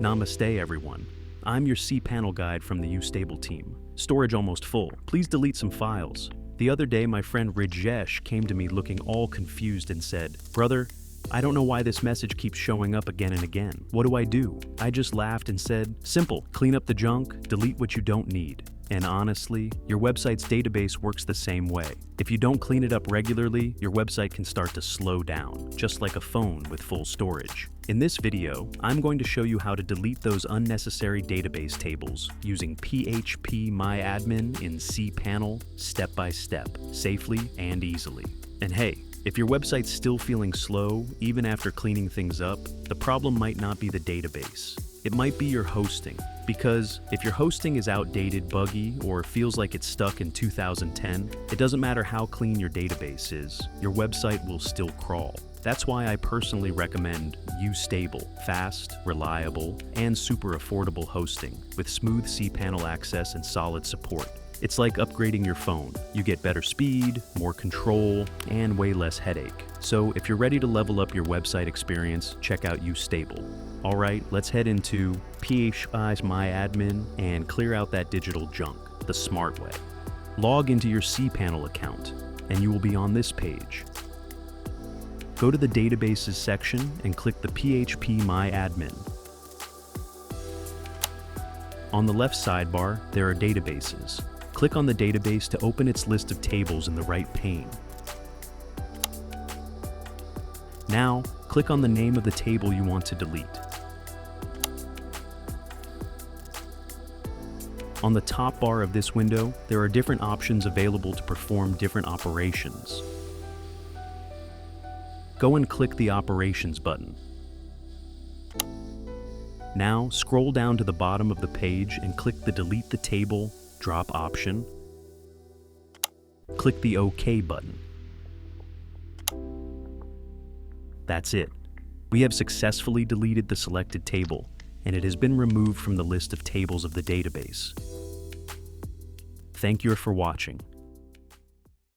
Namaste everyone. I'm your cPanel guide from the YouStable team. Storage almost full. Please delete some files. The other day my friend Rajesh came to me looking all confused and said, "Brother, I don't know why this message keeps showing up again and again. What do I do?" I just laughed and said, "Simple. Clean up the junk, delete what you don't need." And honestly, your website's database works the same way. If you don't clean it up regularly, your website can start to slow down, just like a phone with full storage. In this video, I'm going to show you how to delete those unnecessary database tables using phpMyAdmin in cPanel step by step, safely and easily. And hey, if your website's still feeling slow, even after cleaning things up, the problem might not be the database. It might be your hosting. Because if your hosting is outdated, buggy, or feels like it's stuck in 2010, it doesn't matter how clean your database is, your website will still crawl. That's why I personally recommend YouStable, fast, reliable, and super affordable hosting with smooth cPanel access and solid support. It's like upgrading your phone. You get better speed, more control, and way less headache. So if you're ready to level up your website experience, check out YouStable. All right, let's head into phpMyAdmin and clear out that digital junk the smart way. Log into your cPanel account, and you will be on this page. Go to the Databases section and click the phpMyAdmin. On the left sidebar, there are databases. Click on the database to open its list of tables in the right pane. Now, click on the name of the table you want to delete. On the top bar of this window, there are different options available to perform different operations. Go and click the Operations button. Now, scroll down to the bottom of the page and click the Delete the Table drop option. Click the OK button. That's it. We have successfully deleted the selected table, and it has been removed from the list of tables of the database. Thank you for watching.